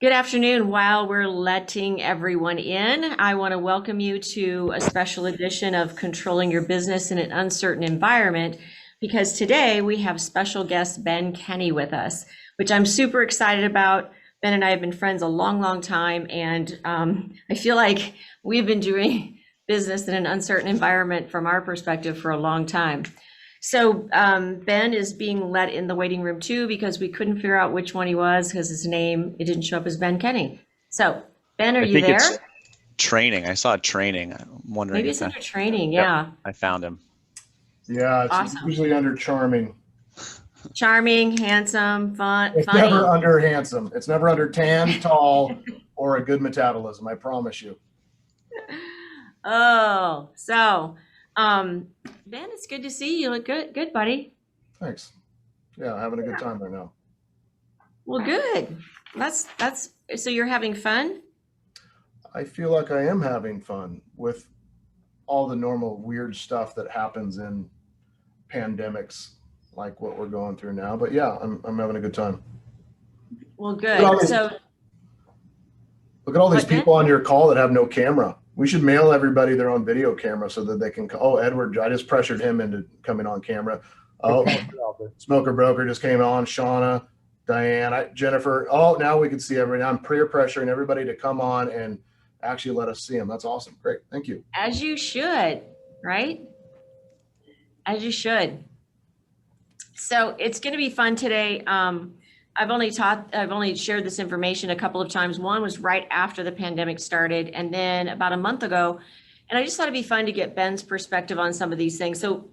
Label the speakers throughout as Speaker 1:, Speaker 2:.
Speaker 1: Good afternoon. While we're letting everyone in, I want to welcome you to a special edition of Controlling Your Business in an Uncertain Environment, because today we have special guest Ben Kinney with us, which I'm super excited about. Ben and I have been friends a long, long time, and I feel like we've been doing business in an uncertain environment from our perspective for a long time. So Ben is being let in the waiting room too because we couldn't figure out which one he was because his name, it didn't show up as Ben Kinney. So Ben, are
Speaker 2: I
Speaker 1: you
Speaker 2: think it's
Speaker 1: there?
Speaker 2: training. I saw training. I'm wondering
Speaker 1: Maybe
Speaker 2: if
Speaker 1: it's
Speaker 2: that.
Speaker 1: under training.
Speaker 2: Yep,
Speaker 1: Yeah.
Speaker 2: I found him.
Speaker 3: Yeah, it's
Speaker 1: Awesome.
Speaker 3: usually under charming.
Speaker 1: Charming, handsome, fun,
Speaker 3: It's never
Speaker 1: funny.
Speaker 3: under handsome. It's never under tan, tall, or a good metabolism. I promise you.
Speaker 1: Oh, so Ben, it's good to see you. You look good, buddy.
Speaker 3: Thanks. Yeah, having a good time right now.
Speaker 1: Well, good. That's so you're having fun?
Speaker 3: I feel like I am having fun with all the normal weird stuff that happens in pandemics, like what we're going through now. But yeah, I'm having a good time.
Speaker 1: Well,
Speaker 3: Look at all
Speaker 1: good.
Speaker 3: these,
Speaker 1: So
Speaker 3: look at all these
Speaker 1: what, Ben?
Speaker 3: people on your call that have no camera. We should mail everybody their own video camera so that they can. Oh, Edward, I just pressured him into coming on camera. Oh, Smoker Broker just came on. Shauna, Diane, Jennifer. Oh, now we can see everybody. I'm peer pressuring everybody to come on and actually let us see them. That's awesome. Great. Thank you.
Speaker 1: As you should, right? As you should. So it's going to be fun today. I've only shared this information a couple of times. One was right after the pandemic started, and then about a month ago. And I just thought it'd be fun to get Ben's perspective on some of these things. So,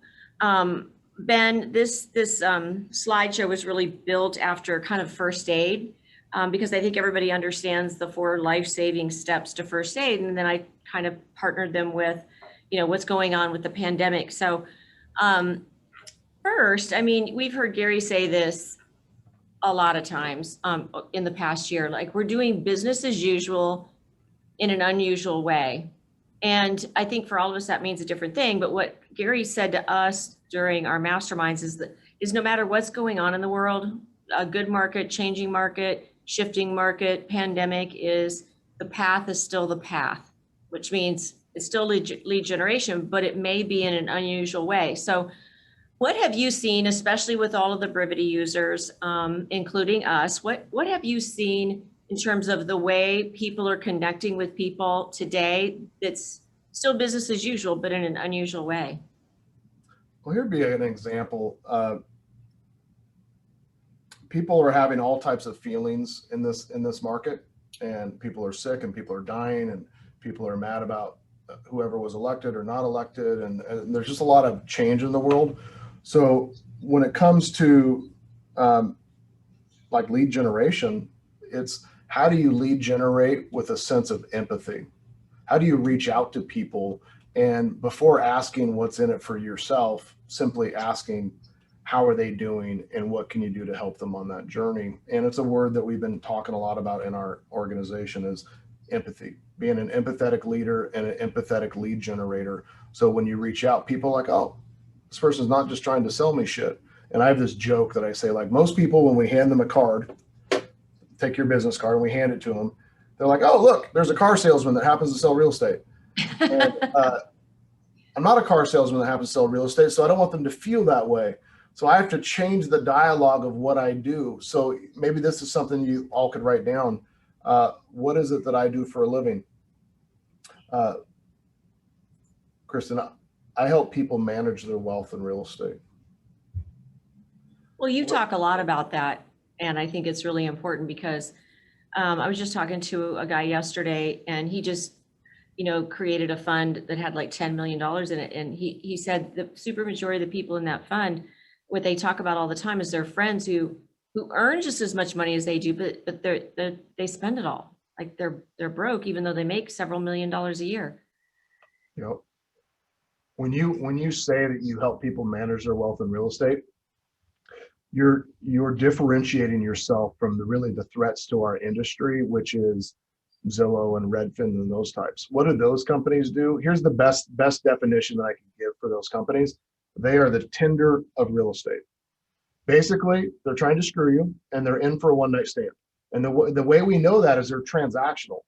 Speaker 1: Ben, this slideshow was really built after kind of first aid, because I think everybody understands the 4 life-saving steps to first aid, and then I kind of partnered them with, what's going on with the pandemic. So, first, I mean, we've heard Gary say this a lot of times in the past year, like we're doing business as usual in an unusual way. And I think for all of us, that means a different thing. But what Gary said to us during our masterminds is no matter what's going on in the world, a good market, changing market, shifting market, pandemic, is the path is still the path, which means it's still lead generation, but it may be in an unusual way. So what have you seen, especially with all of the Brivity users, including us? What have you seen in terms of the way people are connecting with people today that's still business as usual, but in an unusual way?
Speaker 3: Well, here'd be an example. People are having all types of feelings in this market, and people are sick, and people are dying, and people are mad about whoever was elected or not elected, and there's just a lot of change in the world. So when it comes to like lead generation, it's how do you lead generate with a sense of empathy? How do you reach out to people? And before asking what's in it for yourself, simply asking how are they doing and what can you do to help them on that journey? And it's a word that we've been talking a lot about in our organization is empathy, being an empathetic leader and an empathetic lead generator. So when you reach out, people are like, oh, this person's not just trying to sell me shit. And I have this joke that I say, like most people, when we hand them a card, take your business card and we hand it to them, they're like, oh, look, there's a car salesman that happens to sell real estate. And I'm not a car salesman that happens to sell real estate, so I don't want them to feel that way. So I have to change the dialogue of what I do. So maybe this is something you all could write down. What is it that I do for a living? Kristan, I help people manage their wealth in real estate.
Speaker 1: Well, you talk a lot about that, and I think it's really important because I was just talking to a guy yesterday, and he just, created a fund that had like $10 million in it, and he said the super majority of the people in that fund, what they talk about all the time is their friends who earn just as much money as they do, but they spend it all. Like they're broke, even though they make several $1,000,000 a year.
Speaker 3: You know, when you say that you help people manage their wealth in real estate, you're differentiating yourself from the threats to our industry, which is Zillow and Redfin and those types. What do those companies do? Here's the best definition that I can give for those companies. They are the Tinder of real estate. Basically, they're trying to screw you and they're in for a one-night stand. And the way we know that is they're transactional.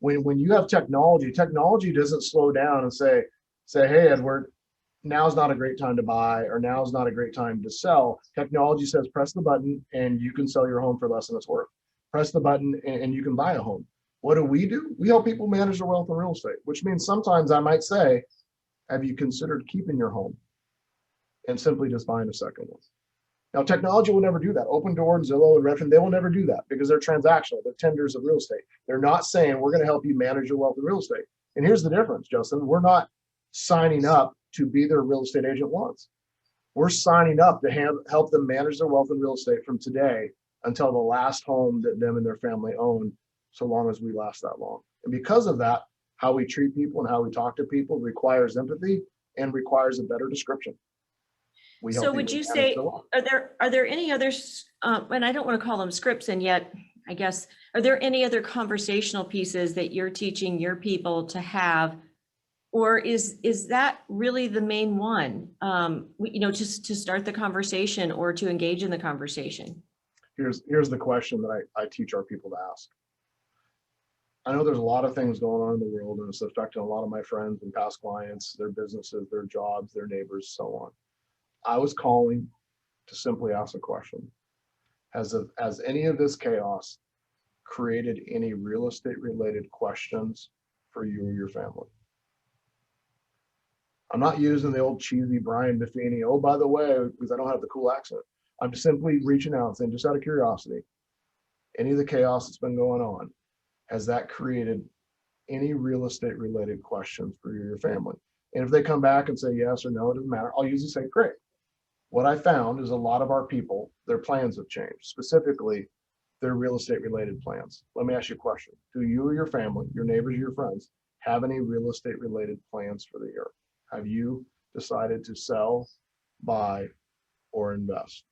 Speaker 3: When you have technology doesn't slow down and say, hey, Edward, now's not a great time to buy, or now's not a great time to sell. Technology says, press the button and you can sell your home for less than it's worth. Press the button and you can buy a home. What do? We help people manage their wealth in real estate, which means sometimes I might say, have you considered keeping your home and simply just buying a second one? Now, technology will never do that. Open Door and Zillow and Redfin, they will never do that because they're transactional. They're tenders of real estate. They're not saying we're going to help you manage your wealth in real estate. And here's the difference, Justin. We're not signing up to be their real estate agent once. We're signing up to help them manage their wealth in real estate from today until the last home that them and their family own, so long as we last that long. And because of that, how we treat people and how we talk to people requires empathy and requires a better description.
Speaker 1: So would you say, are there any others, and I don't want to call them scripts, and yet I guess, are there any other conversational pieces that you're teaching your people to have? Or is that really the main one, just to start the conversation or to engage in the conversation?
Speaker 3: Here's the question that I teach our people to ask. I know there's a lot of things going on in the world, and it's affecting a lot of my friends and past clients, their businesses, their jobs, their neighbors, so on. I was calling to simply ask a question. Has any of this chaos created any real estate related questions for you or your family? I'm not using the old cheesy Brian Buffini, oh, by the way, because I don't have the cool accent. I'm simply reaching out and saying, just out of curiosity, any of the chaos that's been going on, has that created any real estate related questions for you or your family? And if they come back and say yes or no, it doesn't matter. I'll usually say, great. What I found is a lot of our people, their plans have changed, specifically their real estate related plans. Let me ask you a question. Do you or your family, your neighbors, your friends, have any real estate related plans for the year? Have you decided to sell, buy, or invest?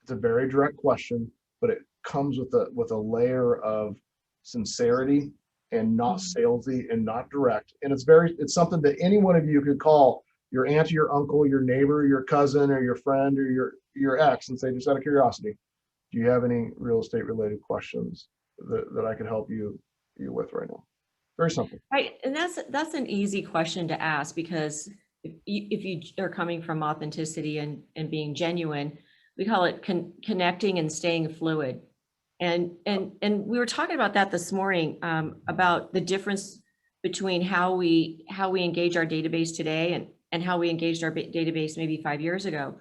Speaker 3: It's a very direct question, but it comes with a layer of sincerity and not salesy and not direct. And it's something that any one of you could call your aunt, your uncle, your neighbor, your cousin, or your friend, or your ex, and say, just out of curiosity, do you have any real estate related questions that I could help you with right now? Very simple.
Speaker 1: Right, and that's an easy question to ask, because if you are coming from authenticity and being genuine, we call it connecting and staying fluid. And we were talking about that this morning, about the difference between how we engage our database today and how we engaged our database maybe 5 years ago,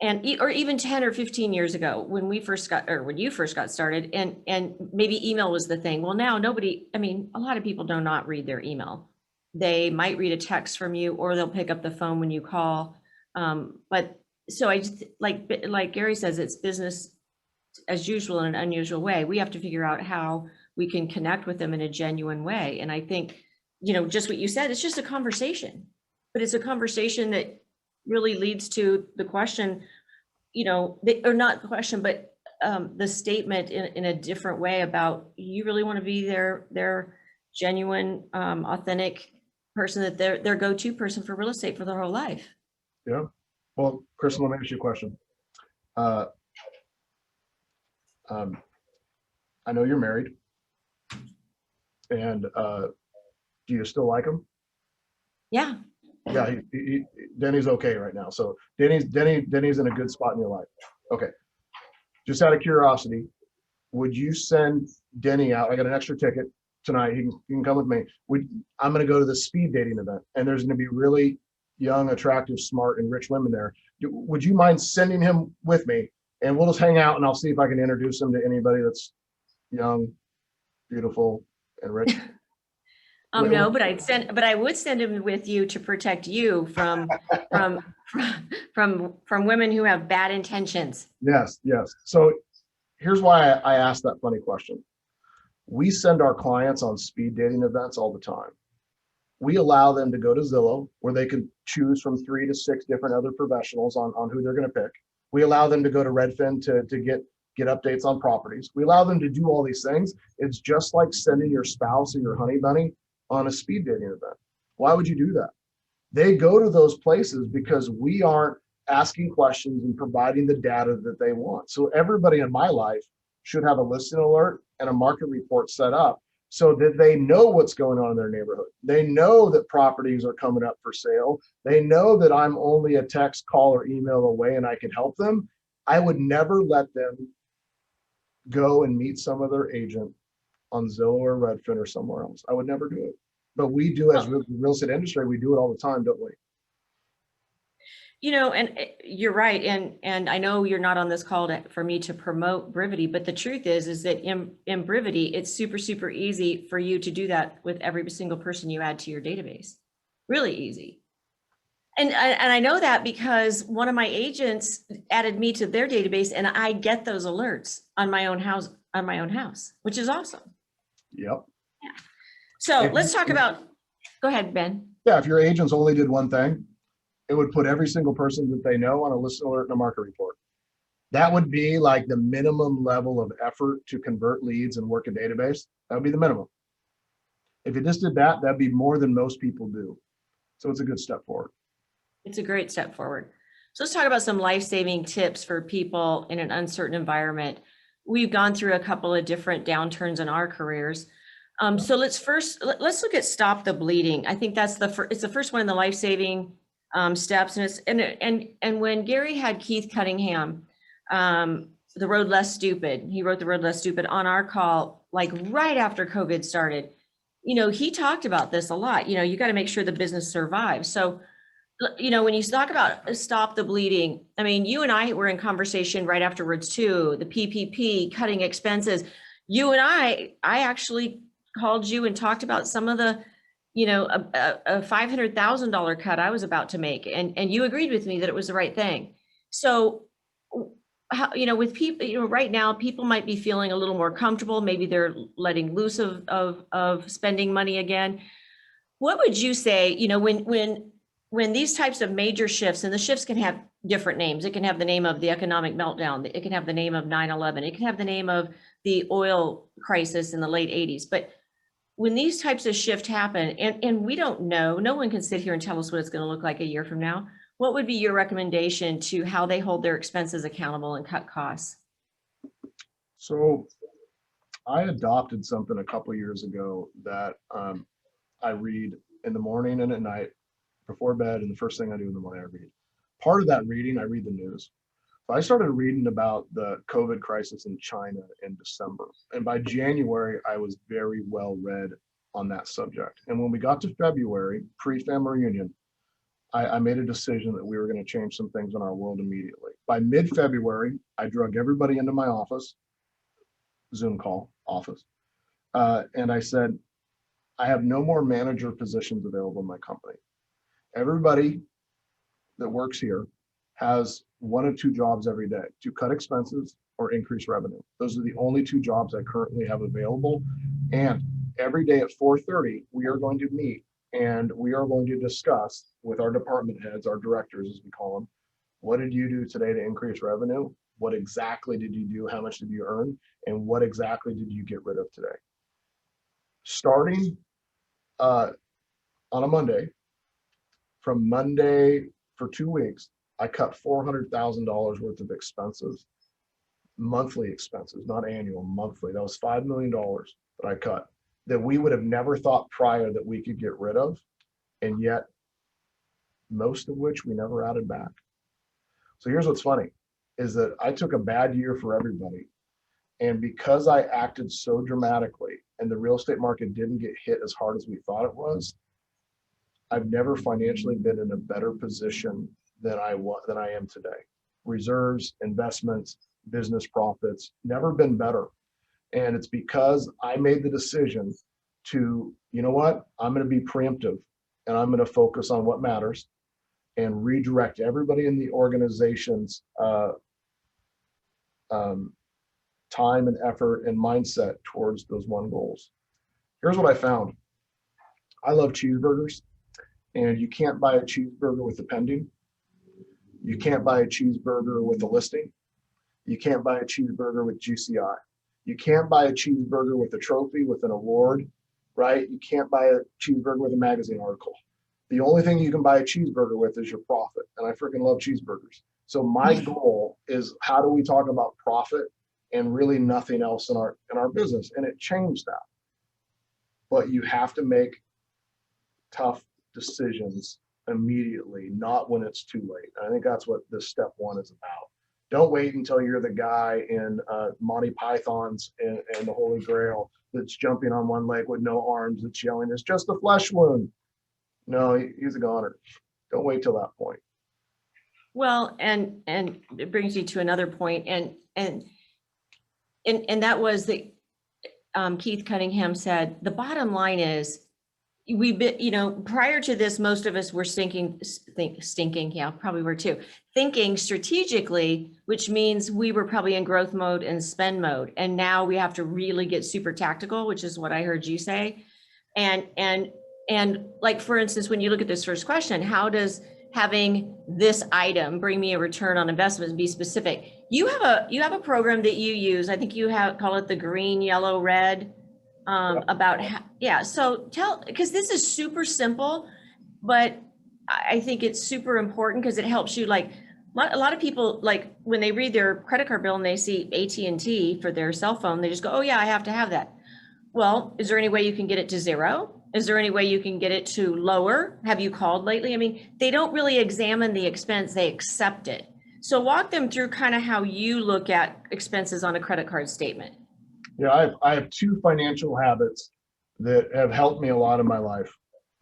Speaker 1: or even 10 or 15 years ago when you first got started, and maybe email was the thing. Well, now a lot of do not read their email. They might read a text from you, or they'll pick up the phone when you call. But so I just, like Gary says, it's business as usual in an unusual way. We have to figure out how we can connect with them in a genuine way. And I think, just what you said, it's just a conversation, but it's a conversation that really leads to the question, or not the question, but the statement in a different way about, you really want to be their genuine, authentic person, that they're their go-to person for real estate for their whole life.
Speaker 3: Yeah. Well, Kristan, let me ask you a question. I know you're married, and do you still like him?
Speaker 1: Yeah.
Speaker 3: Yeah, Denny's okay right now. So Denny's in a good spot in your life. Okay. Just out of curiosity, would you send Denny out? I got an extra ticket tonight. He can come with me. I'm going to go to the speed dating event, and there's going to be really young, attractive, smart, and rich women there. Would you mind sending him with me? And we'll just hang out, and I'll see if I can introduce him to anybody that's young, beautiful, and rich.
Speaker 1: No, but I would send him with you to protect you from women who have bad intentions.
Speaker 3: Yes. So here's why I asked that funny question. We send our clients on speed dating events all the time. We allow them to go to Zillow, where they can choose from 3 to 6 different other professionals on who they're going to pick. We allow them to go to Redfin to get updates on properties. We allow them to do all these things. It's just like sending your spouse or your honey bunny on a speed dating event. Why would you do that? They go to those places because we aren't asking questions and providing the data that they want. So everybody in my life should have a listing alert and a market report set up so that they know what's going on in their neighborhood. They know that properties are coming up for sale. They know that I'm only a text, call, or email away and I can help them. I would never let them go and meet some other agent on Zillow or Redfin or somewhere else. I would never do it. But we do, as real estate industry, we do it all the time, don't we?
Speaker 1: You know, and you're right. And I know you're not on this call for me to promote Brivity, but the truth is that in Brivity, it's super, super easy for you to do that with every single person you add to your database. Really easy. And I know that because one of my agents added me to their database, and I get those alerts on my own house, which is awesome.
Speaker 3: Yep.
Speaker 1: Yeah. So let's talk about, go ahead, Ben.
Speaker 3: Yeah, if your agents only did one thing, it would put every single person that they know on a listing alert and a market report. That would be like the minimum level of effort to convert leads and work a database. That would be the minimum. If you just did that, that'd be more than most people do. So it's a good step forward.
Speaker 1: It's a great step forward. So let's talk about some life-saving tips for people in an uncertain environment. We've gone through a couple of different downturns in our careers. So let's look at stop the bleeding. I think that's it's the first one in the life-saving steps. And when Gary had Keith Cunningham, The Road Less Stupid, he wrote The Road Less Stupid on our call, like right after COVID started. You know, he talked about this a lot. You know, you got to make sure the business survives. So, you know, when you talk about stop the bleeding, I mean, you and I were in conversation right afterwards too, the PPP, cutting expenses. You and I actually called you and talked about some of the, you know, a $500,000 cut I was about to make. And you agreed with me that it was the right thing. So, how, you know, with people, you know, right now, people might be feeling a little more comfortable. Maybe they're letting loose of spending money again. What would you say, you know, when these types of major shifts, and the shifts can have different names. It can have the name of the economic meltdown. It can have the name of 9/11. It can have the name of the oil crisis in the late 80s. But when these types of shifts happen, and we don't know, no one can sit here and tell us what it's going to look like a year from now. What would be your recommendation to how they hold their expenses accountable and cut costs?
Speaker 3: So I adopted something a couple of years ago that I read in the morning and at night before bed, and the first thing I do in the morning, I read. Part of that reading, I read the news. So I started reading about the COVID crisis in China in December. And by January, I was very well read on that subject. And when we got to February, pre-family reunion, I made a decision that we were going to change some things in our world immediately. By mid-February, I drug everybody into my office, Zoom call, office. And I said, I have no more manager positions available in my company. Everybody that works here has one of two jobs every day: to cut expenses or increase revenue. Those are the only two jobs I currently have available. And every day at 4:30, we are going to meet and we are going to discuss with our department heads, our directors, as we call them, what did you do today to increase revenue? What exactly did you do? How much did you earn? And what exactly did you get rid of today? Starting on a Monday, from Monday for 2 weeks, I cut $400,000 worth of expenses, monthly expenses, not annual, monthly. That was $5 million that I cut, that we would have never thought prior that we could get rid of, and yet most of which we never added back. So here's what's funny, is that I took a bad year for everybody. And because I acted so dramatically and the real estate market didn't get hit as hard as we thought it was, I've never financially been in a better position than I am today. Reserves, investments, business profits, never been better. And it's because I made the decision to, you know what, I'm going to be preemptive and I'm going to focus on what matters and redirect everybody in the organization's time and effort and mindset towards those one goals. Here's what I found. I love cheeseburgers, and you can't buy a cheeseburger with a pending. You can't buy a cheeseburger with a listing. You can't buy a cheeseburger with GCI. You can't buy a cheeseburger with a trophy, with an award, right? You can't buy a cheeseburger with a magazine article. The only thing you can buy a cheeseburger with is your profit. And I freaking love cheeseburgers. So my goal is, how do we talk about profit and really nothing else in our business. And it changed that. But you have to make tough decisions immediately, not when it's too late. I think that's what this step one is about. Don't wait until you're the guy in Monty Python's and the Holy Grail that's jumping on one leg with no arms, that's yelling, "It's just a flesh wound." No, he's a goner. Don't wait till that point.
Speaker 1: Well, and it brings me to another point, and that was that Keith Cunningham said, the bottom line is, we've been, prior to this, most of us were thinking, yeah, probably were too, thinking strategically, which means we were probably in growth mode and spend mode. And now we have to really get super tactical, which is what I heard you say. And like, for instance, when you look at this first question, how does having this item bring me a return on investment? Be specific. You have a program that you use. I think you call it the green, yellow, red. About how, yeah. So because this is super simple, but I think it's super important because it helps you. Like a lot of people, like when they read their credit card bill and they see AT&T for their cell phone, they just go, "Oh yeah, I have to have that." Well, is there any way you can get it to zero? Is there any way you can get it to lower? Have you called lately? I mean, they don't really examine the expense, they accept it. So walk them through kind of how you look at expenses on a credit card statement.
Speaker 3: Yeah, I have two financial habits that have helped me a lot in my life.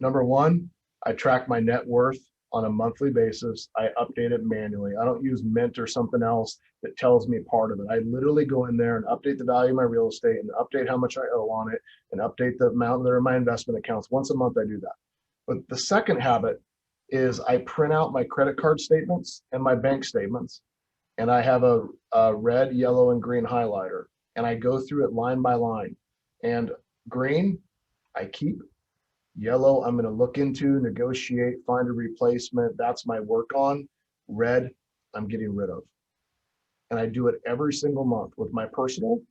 Speaker 3: Number one, I track my net worth on a monthly basis. I update it manually. I don't use Mint or something else that tells me part of it. I literally go in there and update the value of my real estate and update how much I owe on it and update the amount that are in my investment accounts. Once a month, I do that. But the second habit is I print out my credit card statements and my bank statements, and I have a red, yellow, and green highlighter. And I go through it line by line. And green, I keep. Yellow, I'm going to look into, negotiate, find a replacement. That's my work on. Red, I'm getting rid of. And I do it every single month with my personal.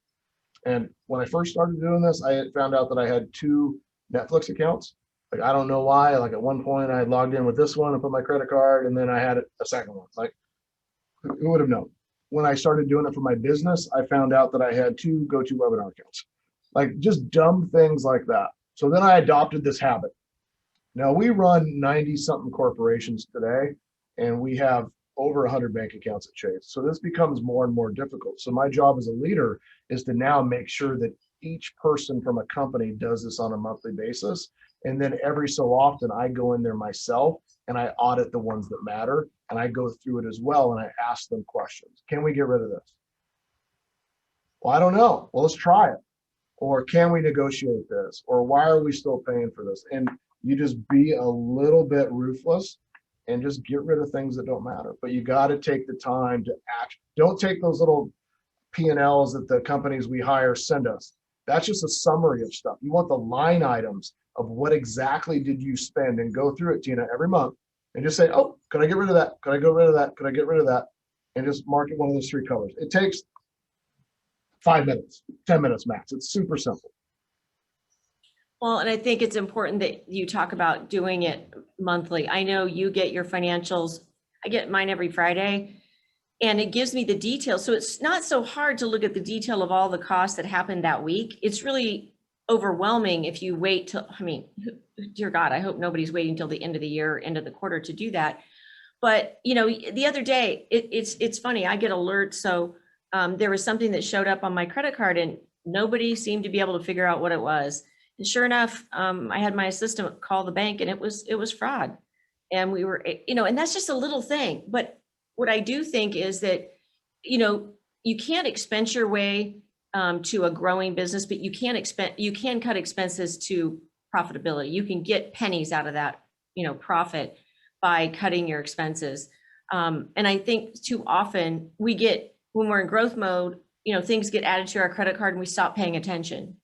Speaker 3: And when I first started doing this, I had found out that I had 2 Netflix accounts. Like, I don't know why. Like at one point I had logged in with this one and put my credit card, and then I had a second one. Like, who would have known? When I started doing it for my business, I found out that I had 2 GoToWebinar accounts. Like just dumb things like that. So then I adopted this habit. Now we run 90 something corporations today, and we have over 100 bank accounts at Chase. So this becomes more and more difficult. So my job as a leader is to now make sure that each person from a company does this on a monthly basis. And then every so often I go in there myself and I audit the ones that matter, and I go through it as well. And I ask them questions. Can we get rid of this? Well, I don't know. Well, let's try it. Or can we negotiate this? Or why are we still paying for this? And you just be a little bit ruthless and just get rid of things that don't matter. But you got to take the time to act. Don't take those little P&Ls that the companies we hire send us. That's just a summary of stuff. You want the line items of what exactly did you spend, and go through it, Tina, every month and just say, "Oh, could I get rid of that? Could I get rid of that? Could I get rid of that?" And just mark it one of those 3 colors. It takes 5 minutes, 10 minutes max. It's super simple.
Speaker 1: Well, and I think it's important that you talk about doing it monthly. I know you get your financials. I get mine every Friday, and it gives me the details. So it's not so hard to look at the detail of all the costs that happened that week. It's really overwhelming if you wait till, I mean, dear God, I hope nobody's waiting till the end of the year, end of the quarter to do that. But, the other day, it's funny, I get alerts. So there was something that showed up on my credit card and nobody seemed to be able to figure out what it was. And sure enough, I had my assistant call the bank, and it was fraud. And we were, and that's just a little thing. But what I do think is that, you can't expense your way to a growing business, but you can cut expenses to profitability. You can get pennies out of that, profit by cutting your expenses. And I think too often when we're in growth mode, things get added to our credit card and we stop paying attention.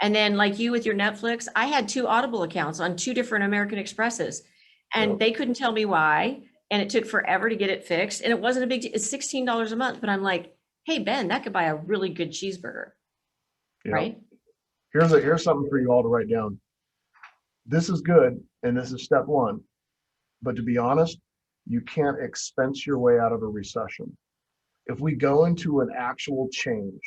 Speaker 1: And then like you with your Netflix, I had 2 Audible accounts on 2 different American Expresses, and they couldn't tell me why. And it took forever to get it fixed. And it wasn't a big deal. It's $16 a month, but I'm like, hey, Ben, that could buy a really good cheeseburger, right?
Speaker 3: Here's something for you all to write down. This is good, and this is step 1. But to be honest, you can't expense your way out of a recession. If we go into an actual change,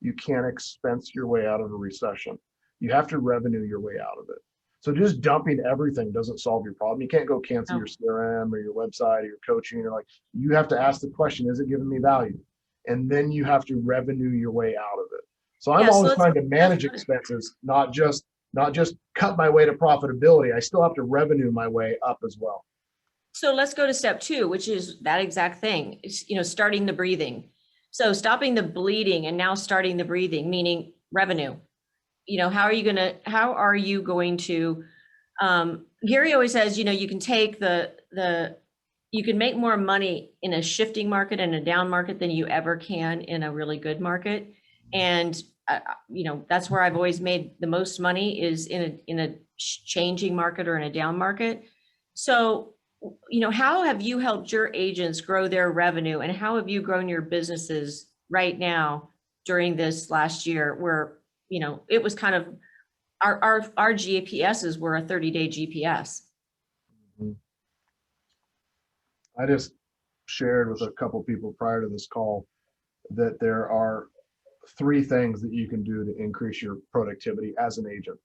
Speaker 3: you can't expense your way out of a recession. You have to revenue your way out of it. So just dumping everything doesn't solve your problem. You can't go cancel your CRM or your website or your coaching. You're like, you have to ask the question, is it giving me value? And then you have to revenue your way out of it. So I'm always trying to manage expenses, not just cut my way to profitability. I still have to revenue my way up as well.
Speaker 1: So let's go to step 2, which is that exact thing. It's, starting the breathing. So stopping the bleeding and now starting the breathing, meaning revenue. How are you going to, Gary always says, you can take you can make more money in a shifting market and a down market than you ever can in a really good market. And, that's where I've always made the most money is in a changing market or in a down market. So, how have you helped your agents grow their revenue, and how have you grown your businesses right now during this last year where, it was kind of our GPSs were a 30-day GPS.
Speaker 3: I just shared with a couple people prior to this call that there are 3 things that you can do to increase your productivity as an agent.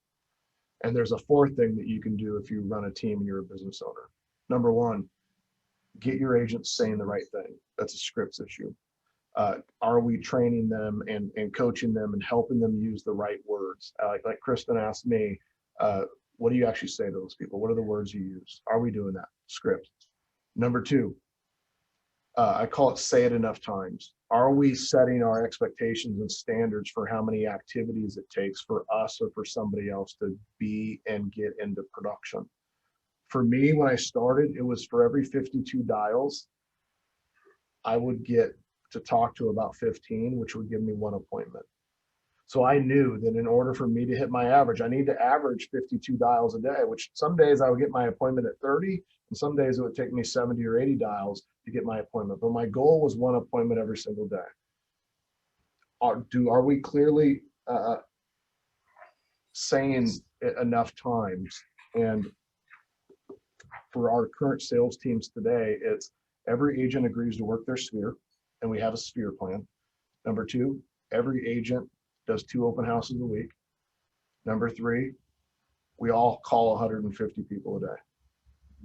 Speaker 3: And there's a 4th thing that you can do if you run a team and you're a business owner. Number 1, get your agents saying the right thing. That's a scripts issue. Are we training them and coaching them and helping them use the right words? Like Kristan asked me, what do you actually say to those people? What are the words you use? Are we doing that? Script. Number 2, I call it say it enough times. Are we setting our expectations and standards for how many activities it takes for us or for somebody else to be and get into production? For me, when I started, it was for every 52 dials, I would get to talk to about 15, which would give me 1 appointment. So I knew that in order for me to hit my average, I need to average 52 dials a day, which some days I would get my appointment at 30, and some days it would take me 70 or 80 dials to get my appointment. But my goal was 1 appointment every single day. Are we clearly saying it enough times? And for our current sales teams today, it's every agent agrees to work their sphere, and we have a sphere plan. Number 2, every agent does 2 open houses a week. Number 3, we all call 150 people a day.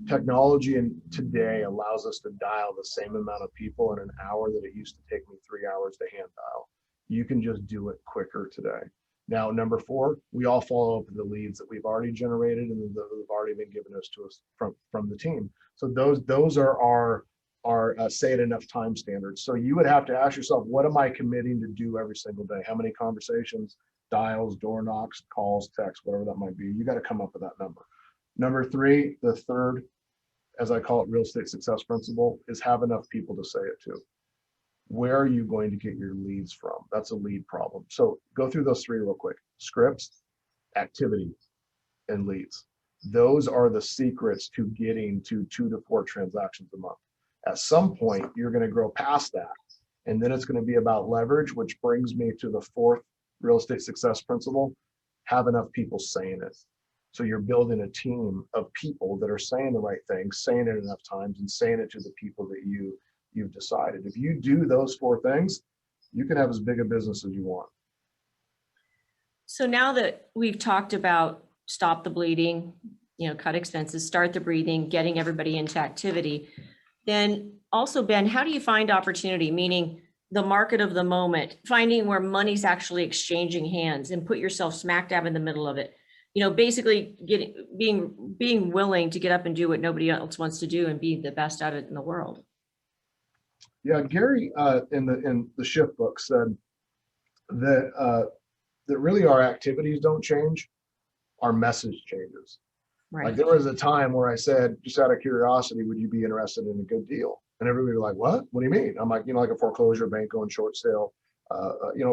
Speaker 3: Technology today allows us to dial the same amount of people in an hour that it used to take me 3 hours to hand dial. You can just do it quicker today. Now, number 4, we all follow up with the leads that we've already generated and that have already been given us to us from the team. So those are our say it enough time standards. So you would have to ask yourself, what am I committing to do every single day? How many conversations, dials, door knocks, calls, texts, whatever that might be? You got to come up with that number. Number 3, the third, as I call it, real estate success principle, is have enough people to say it to. Where are you going to get your leads from? That's a lead problem. So go through those 3 real quick. Scripts, activity, and leads. Those are the secrets to getting to 2 to 4 transactions a month. At some point, you're going to grow past that. And then it's going to be about leverage, which brings me to the 4th real estate success principle: have enough people saying it. So you're building a team of people that are saying the right things, saying it enough times, and saying it to the people that you've decided. If you do those 4 things, you can have as big a business as you want.
Speaker 1: So now that we've talked about stop the bleeding, cut expenses, start the breathing, getting everybody into activity, then also, Ben, how do you find opportunity, meaning the market of the moment, finding where money's actually exchanging hands and put yourself smack dab in the middle of it? Basically being willing to get up and do what nobody else wants to do and be the best at it in the world.
Speaker 3: Yeah, Gary in the Shift book said that really our activities don't change, our message changes. Right. Like there was a time where I said, just out of curiosity, would you be interested in a good deal? And everybody was like, what? What do you mean? I'm like, like a foreclosure, bank going short sale,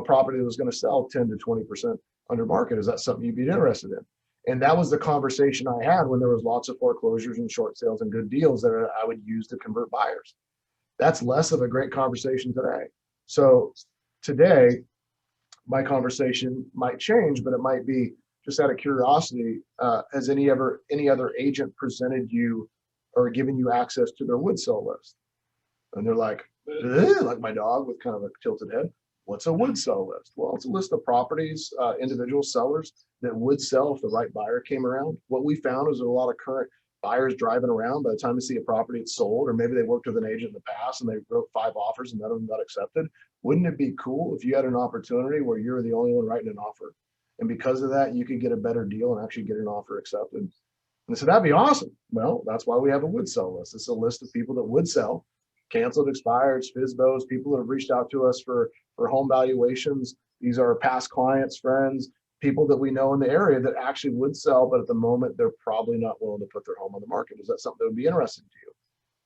Speaker 3: property that was going to sell 10 to 20% under market. Is that something you'd be interested in? And that was the conversation I had when there was lots of foreclosures and short sales and good deals that I would use to convert buyers. That's less of a great conversation today. So today, my conversation might change, but it might be, just out of curiosity, has any other agent presented you or given you access to their wood sell list? And they're like, like my dog with kind of a tilted head. What's a would sell list? Well, it's a list of properties, individual sellers that would sell if the right buyer came around. What we found is there are a lot of current buyers driving around. By the time they see a property, it's sold, or maybe they worked with an agent in the past and they wrote 5 offers and none of them got accepted. Wouldn't it be cool if you had an opportunity where you're the only one writing an offer? And because of that, you could get a better deal and actually get an offer accepted. And they said, that'd be awesome. Well, that's why we have a would sell list. It's a list of people that would sell, canceled, expired, FSBOs, people that have reached out to us for home valuations. These are past clients, friends, people that we know in the area that actually would sell, but at the moment, they're probably not willing to put their home on the market. Is that something that would be interesting to you?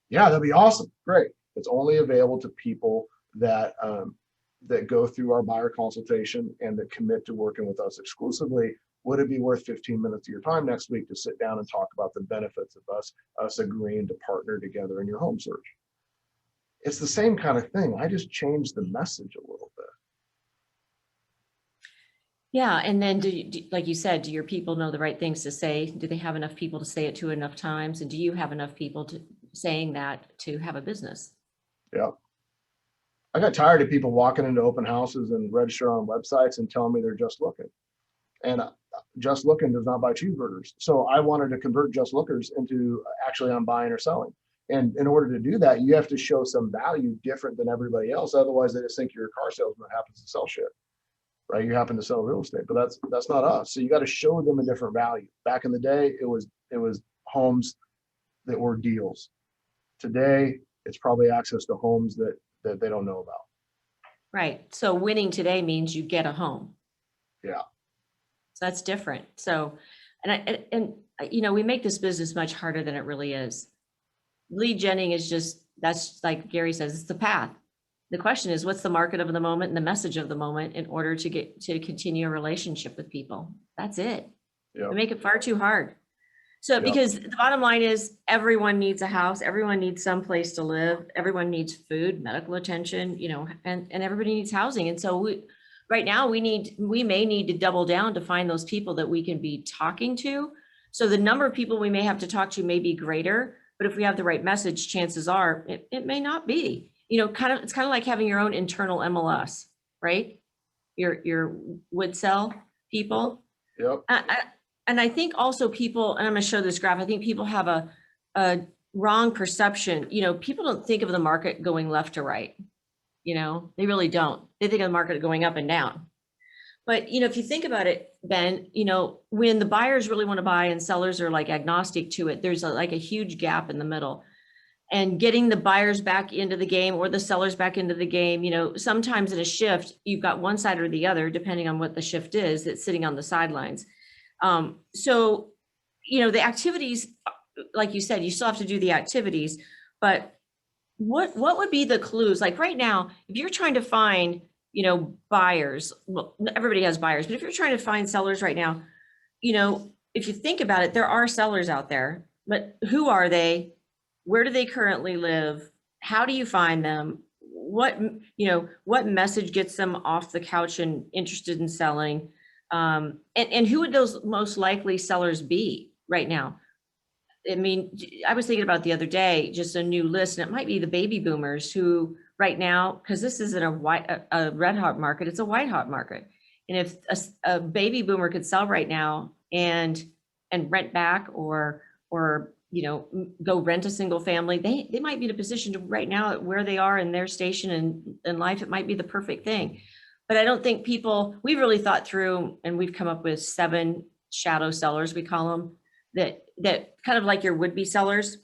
Speaker 3: Yeah, that'd be awesome. Great. It's only available to people that that go through our buyer consultation and that commit to working with us exclusively. Would it be worth 15 minutes of your time next week to sit down and talk about the benefits of us agreeing to partner together in your home search? It's the same kind of thing. I just changed the message a little bit.
Speaker 1: Yeah, and then like you said, do your people know the right things to say? Do they have enough people to say it to enough times? And do you have enough people to saying that to have a business?
Speaker 3: Yeah. I got tired of people walking into open houses and register on websites and telling me they're just looking. And just looking does not buy cheeseburgers. So I wanted to convert just lookers into actually on buying or selling. And in order to do that, you have to show some value different than everybody else. Otherwise, they just think you're a car salesman that happens to sell shit, right? You happen to sell real estate, but that's not us. So you got to show them a different value. Back in the day, it was homes that were deals. Today, it's probably access to homes that they don't know about.
Speaker 1: Right. So winning today means you get a home.
Speaker 3: Yeah.
Speaker 1: So that's different. So, and you know, we make this business much harder than it really is. Lead genning is that's like Gary says, it's the path. The question is, what's the market of the moment and the message of the moment in order to continue a relationship with people? That's it.
Speaker 3: Yeah.
Speaker 1: We make it far too hard. So, because the bottom line is everyone needs a house, everyone needs some place to live, everyone needs food, medical attention, you know, and everybody needs housing. And so right now we may need to double down to find those people that we can be talking to. So the number of people we may have to talk to may be greater, but if we have the right message, chances are it may not be. You know, it's kind of like having your own internal MLS, right? Your would sell people.
Speaker 3: Yep.
Speaker 1: And I think also people, and I'm going to show this graph, I think people have a wrong perception. You know, people don't think of the market going left to right. You know, they really don't. They think of the market going up and down. But, you know, if you think about it, Ben, you know, when the buyers really want to buy and sellers are like agnostic to it, there's like a huge gap in the middle. And getting the buyers back into the game or the sellers back into the game, you know, sometimes in a shift, you've got one side or the other, depending on what the shift is, that's sitting on the sidelines. So, you know, the activities, like you said, you still have to do the activities, but what would be the clues? Like right now, if you're trying to find, you know, buyers, well, everybody has buyers, but if you're trying to find sellers right now, you know, if you think about it, there are sellers out there, but who are they? Where do they currently live? How do you find them? What message gets them off the couch and interested in selling? And who would those most likely sellers be right now? I mean, I was thinking about the other day, just a new list, and it might be the baby boomers who right now, because this isn't a red hot market, it's a white hot market. And if a baby boomer could sell right now and rent back or you know, go rent a single family, they might be in a position to right now where they are in their station in life, it might be the perfect thing. But I don't think we've really thought through, and we've come up with 7 shadow sellers, we call them, that kind of like your would-be sellers.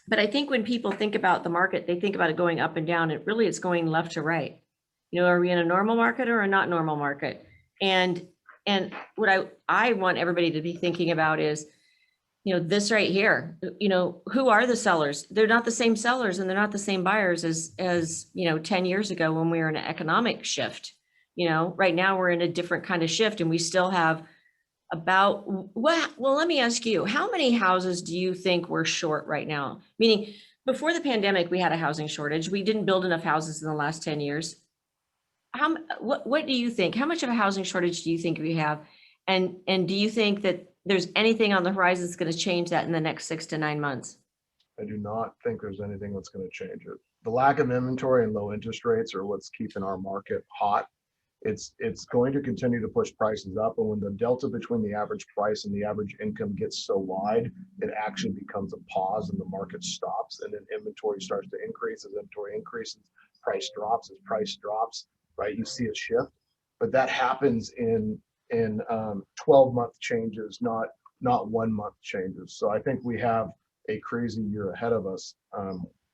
Speaker 1: But I think when people think about the market, they think about it going up and down. It's going left to right. You know, are we in a normal market or a not normal market? And what I want everybody to be thinking about is, you know, this right here, you know, who are the sellers? They're not the same sellers and they're not the same buyers as, you know, 10 years ago when we were in an economic shift. You know, right now we're in a different kind of shift and we still have well, let me ask you, how many houses do you think we're short right now? Meaning before the pandemic, we had a housing shortage. We didn't build enough houses in the last 10 years. What do you think? How much of a housing shortage do you think we have? And do you think that there's anything on the horizon that's going to change that in the next 6 to 9 months?
Speaker 3: I do not think there's anything that's going to change it. the lack of inventory and low interest rates are what's keeping our market hot. It's going to continue to push prices up, and when the delta between the average price and the average income gets so wide, it actually becomes a pause and the market stops, and then inventory starts to increase. As inventory increases, price drops. As price drops, right, you see a shift, but that happens in 12-month changes, not 1 month changes. So I think we have a crazy year ahead of us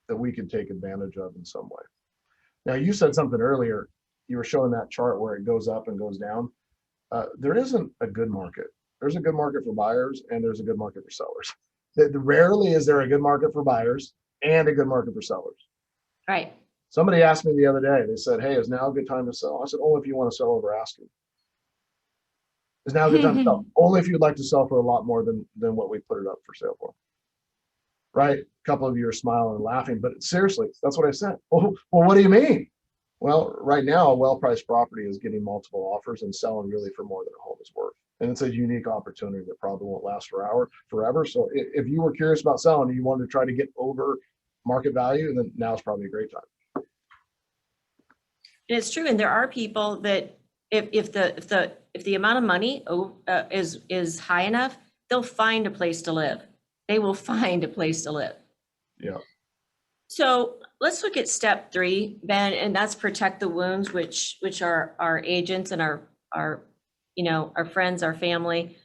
Speaker 3: that we can take advantage of in some way. Now, you said something earlier. You were showing that chart where it goes up and goes down. There isn't a good market. There's a good market for buyers and there's a good market for sellers. Rarely is there a good market for buyers and a good market for sellers.
Speaker 1: Right.
Speaker 3: Somebody asked me the other day, they said, hey, is now a good time to sell? I said, only if you want to sell over asking. Is now a good time to sell? Only if you'd like to sell for a lot more than what we put it up for sale for. Right? A couple of you are smiling and laughing, but seriously, that's what I said. Well, what do you mean? Well, right now, a well-priced property is getting multiple offers and selling really for more than a home is worth. And it's a unique opportunity that probably won't last forever. So if you were curious about selling and you wanted to try to get over market value, then now's probably a great time.
Speaker 1: It's true. And there are people that if the amount of money is high enough, they'll find a place to live. They will find a place to live.
Speaker 3: Yeah.
Speaker 1: So let's look at step 3, Ben, and that's protect the wounds, which are our agents and our friends, our family.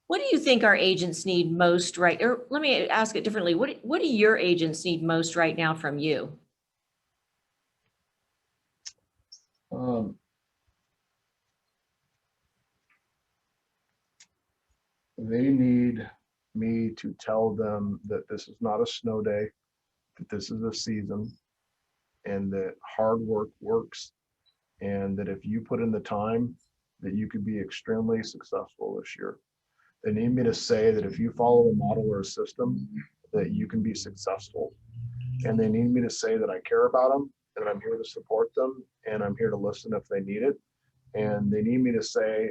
Speaker 1: What do you think our agents need most right? Or let me ask it differently. What do your agents need most right now from you?
Speaker 3: They need me to tell them that this is not a snow day, that this is a season, and that hard work works, and that if you put in the time, that you could be extremely successful this year. They need me to say that if you follow a model or a system, that you can be successful. And they need me to say that I care about them, and I'm here to support them, and I'm here to listen if they need it. And they need me to say,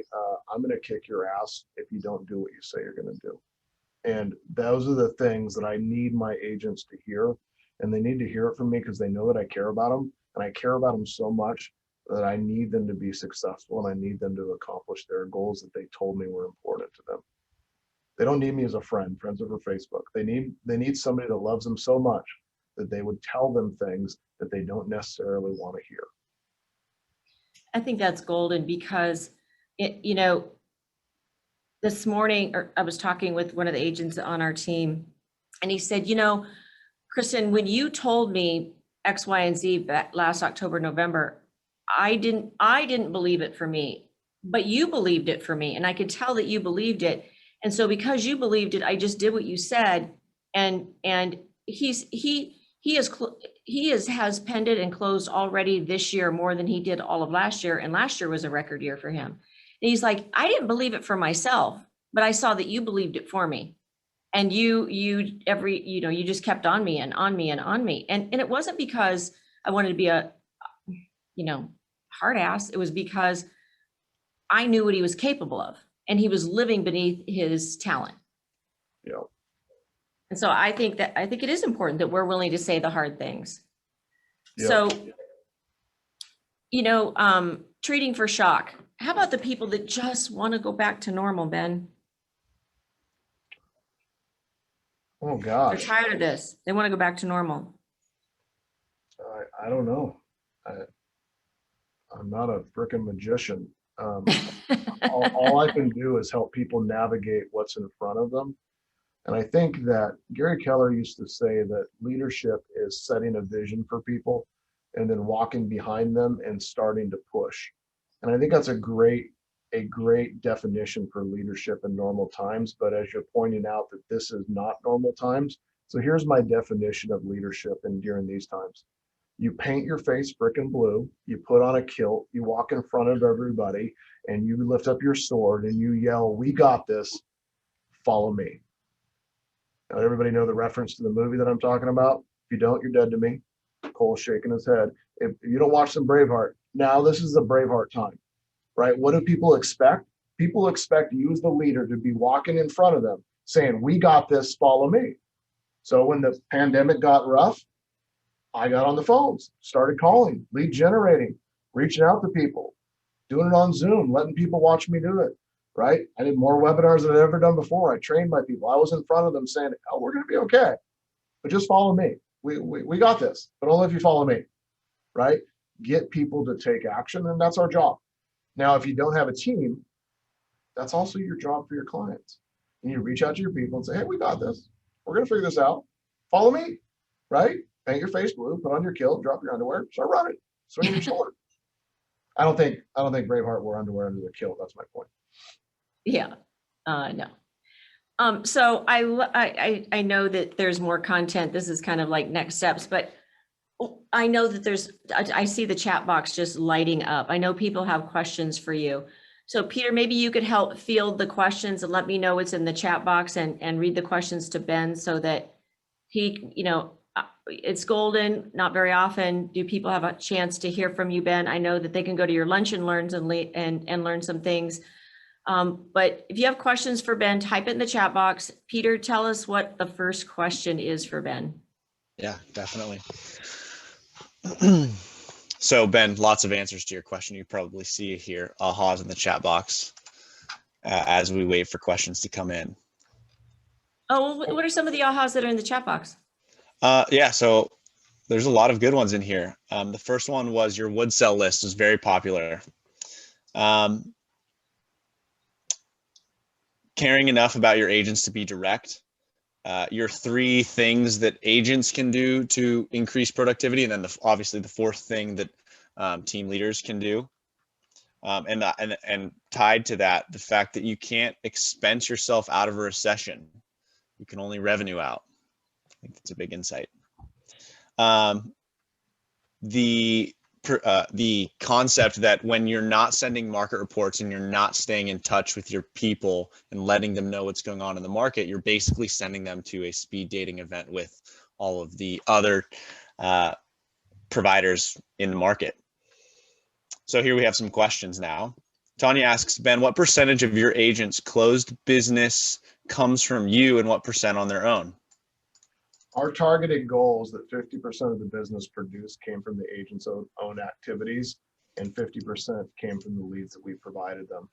Speaker 3: I'm going to kick your ass if you don't do what you say you're going to do. And those are the things that I need my agents to hear. And they need to hear it from me because they know that I care about them. And I care about them so much that I need them to be successful, and I need them to accomplish their goals that they told me were important to them. They don't need me as a friend, friends over Facebook. They need somebody that loves them so much that they would tell them things that they don't necessarily want to hear.
Speaker 1: I think that's golden because this morning, I was talking with one of the agents on our team, and he said, Kristan, when you told me X, Y, and Z back last October, November, I didn't believe it for me, but you believed it for me. And I could tell that you believed it. And so because you believed it, I just did what you said. And he has penned it and closed already this year more than he did all of last year. And last year was a record year for him. And he's like, I didn't believe it for myself, but I saw that you believed it for me. And you just kept on me and on me and on me. And it wasn't because I wanted to be a, hard ass. It was because I knew what he was capable of, and he was living beneath his talent.
Speaker 3: Yeah.
Speaker 1: And so I think it is important that we're willing to say the hard things.
Speaker 3: Yeah.
Speaker 1: So, treating for shock. How about the people that just want to go back to normal, Ben?
Speaker 3: Oh gosh.
Speaker 1: They're tired of this. They want to go back to normal.
Speaker 3: I don't know. I'm not a frickin' magician. All I can do is help people navigate what's in front of them. And I think that Gary Keller used to say that leadership is setting a vision for people and then walking behind them and starting to push. And I think that's a great definition for leadership in normal times. But as you're pointing out that this is not normal times. So here's my definition of leadership during these times. You paint your face frickin' blue, you put on a kilt, you walk in front of everybody, and you lift up your sword and you yell, "We got this, follow me." Now, everybody know the reference to the movie that I'm talking about? If you don't, you're dead to me. Cole's shaking his head. If you don't watch some Braveheart, now this is the Braveheart time, right? What do people expect? People expect you as the leader to be walking in front of them saying, "We got this, follow me." So when the pandemic got rough, I got on the phones, started calling, lead generating, reaching out to people, doing it on Zoom, letting people watch me do it, right? I did more webinars than I'd ever done before. I trained my people. I was in front of them saying, oh, we're going to be okay, but just follow me. We got this, but only if you follow me, right? Get people to take action, and that's our job. Now, if you don't have a team, that's also your job for your clients. And you reach out to your people and say, hey, we got this. We're going to figure this out. Follow me, right? Paint your face blue, put on your kilt, drop your underwear, start running, swing your sword. I don't think Braveheart wore underwear under the kilt. That's my point.
Speaker 1: Yeah, no. So I know that there's more content. This is kind of like next steps, but I know that I see the chat box just lighting up. I know people have questions for you. So Peter, maybe you could help field the questions and let me know what's in the chat box and read the questions to Ben so that he, it's golden, not very often do people have a chance to hear from you, Ben. I know that they can go to your lunch and learns and learn some things. But if you have questions for Ben, type it in the chat box. Peter, tell us what the first question is for Ben.
Speaker 2: Yeah, definitely. So Ben, lots of answers to your question. You probably see here ahas in the chat box as we wait for questions to come in.
Speaker 1: Oh, what are some of the ahas that are in the chat box?
Speaker 2: Yeah, so there's a lot of good ones in here. The first one was your wood cell list is very popular. Caring enough about your agents to be direct. Your 3 things that agents can do to increase productivity, and then obviously the 4th thing that team leaders can do. And tied to that, the fact that you can't expense yourself out of a recession. You can only revenue out. I think that's a big insight. The concept that when you're not sending market reports and you're not staying in touch with your people and letting them know what's going on in the market, you're basically sending them to a speed dating event with all of the other providers in the market. So here we have some questions now. Tanya asks, Ben, what percentage of your agents' closed business comes from you and what percent on their own?
Speaker 3: Our targeted goal is that 50% of the business produced came from the agent's own activities, and 50% came from the leads that we provided them.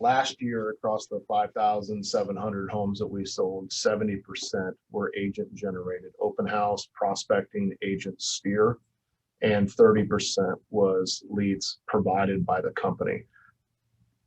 Speaker 3: Last year, across the 5,700 homes that we sold, 70% were agent generated, open house, prospecting, agent steer, and 30% was leads provided by the company.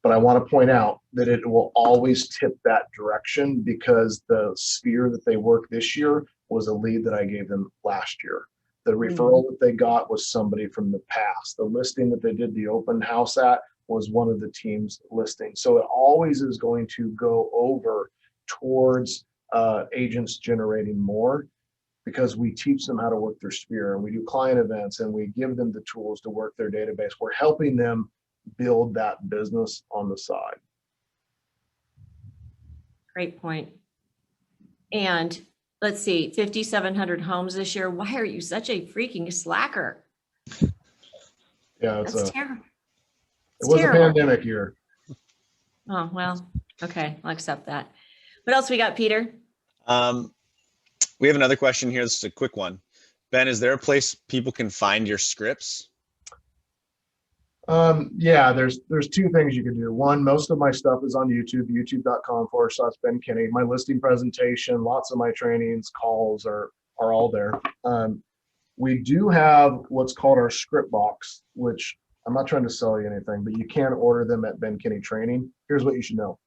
Speaker 3: But I want to point out that it will always tip that direction because the sphere that they worked this year was a lead that I gave them last year. The referral that they got was somebody from the past. The listing that they did the open house at was one of the team's listings. So it always is going to go over towards agents generating more because we teach them how to work their sphere, and we do client events and we give them the tools to work their database. We're helping them build that business on the side.
Speaker 1: Great point. And let's see, 5,700 homes this year. Why are you such a freaking slacker?
Speaker 3: Yeah,
Speaker 1: That's terrible.
Speaker 3: It was a pandemic year.
Speaker 1: Oh, well, okay, I'll accept that. What else we got, Peter?
Speaker 2: We have another question here. This is a quick one. Ben, is there a place people can find your scripts?
Speaker 3: Yeah, there's 2 things you can do. One, most of my stuff is on YouTube, youtube.com/Ben Kinney. My listing presentation, lots of my trainings, calls are all there. We do have what's called our script box, which I'm not trying to sell you anything, but you can order them at Ben Kinney Training. Here's what you should know.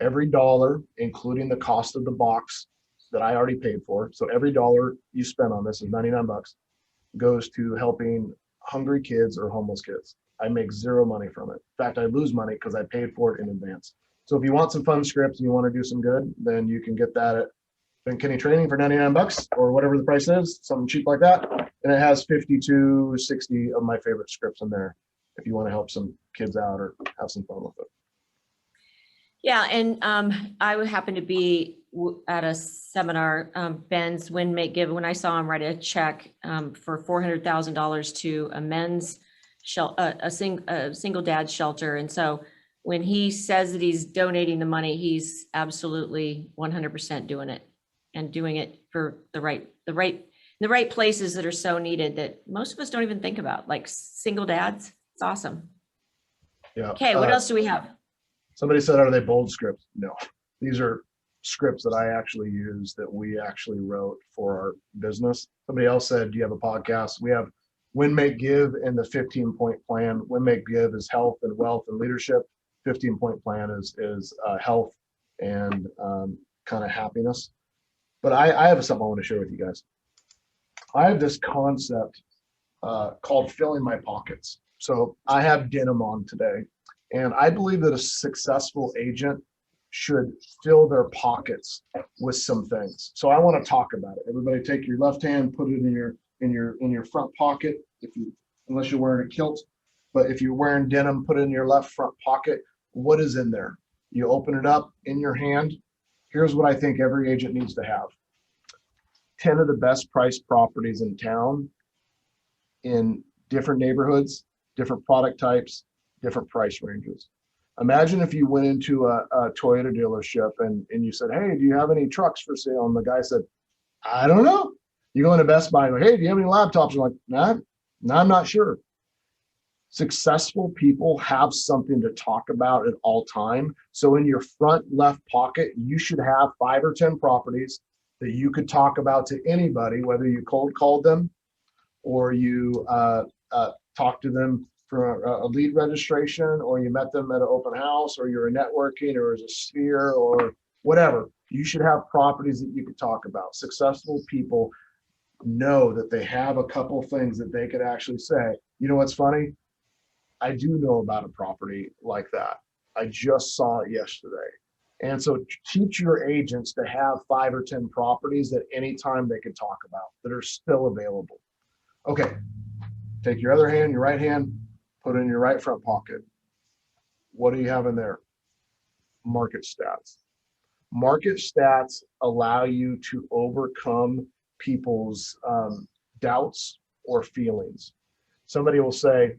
Speaker 3: Every dollar, including the cost of the box that I already paid for, so every dollar you spend on this is 99 bucks, goes to helping hungry kids or homeless kids. I make 0 money from it. In fact, I lose money because I paid for it in advance. So if you want some fun scripts and you want to do some good, then you can get that at Ben Kinney Training for 99 bucks or whatever the price is, something cheap like that. And it has 50 to 60 of my favorite scripts in there if you want to help some kids out or have some fun with it. Yeah,
Speaker 1: and I would happen to be at a seminar, Ben's Win Make Give, when I saw him write a check for $400,000 to a men's a single dad shelter. And so when he says that he's donating the money, he's absolutely 100% doing it and doing it for the right the right places that are so needed that most of us don't even think about, like single dads. It's awesome.
Speaker 3: Yeah.
Speaker 1: Okay, what else do we have?
Speaker 3: Somebody said, are they bold scripts? No, these are scripts that I actually use that we actually wrote for our business. Somebody else said, do you have a podcast? We have Win, Make, Give and the 15-point plan. Win, Make, Give is health and wealth and leadership. 15-point plan is health and kind of happiness. But I have something I want to share with you guys. I have this concept called filling my pockets. So I have denim on today, and I believe that a successful agent should fill their pockets with some things. So I want to talk about it. Everybody take your left hand, put it in your front pocket, unless you're wearing a kilt. But if you're wearing denim, put it in your left front pocket. What is in there? You open it up in your hand. Here's what I think every agent needs to have. 10 of the best priced properties in town in different neighborhoods, different product types, different price ranges. Imagine if you went into a Toyota dealership and you said, hey, do you have any trucks for sale? And the guy said, I don't know. You go into Best Buy and like, hey, do you have any laptops? I'm like, nah, I'm not sure. Successful people have something to talk about at all time. So in your front left pocket, you should have 5 or 10 properties that you could talk about to anybody, whether you cold called them or you talked to them for a lead registration, or you met them at an open house, or you're networking, or as a sphere, or whatever. You should have properties that you could talk about. Successful people know that they have a couple things that they could actually say. You know what's funny? I do know about a property like that. I just saw it yesterday. And so teach your agents to have 5 or 10 properties that anytime they could talk about that are still available. Okay, take your other hand, your right hand, put it in your right front pocket. What do you have in there? Market stats. Market stats allow you to overcome people's doubts or feelings. Somebody will say,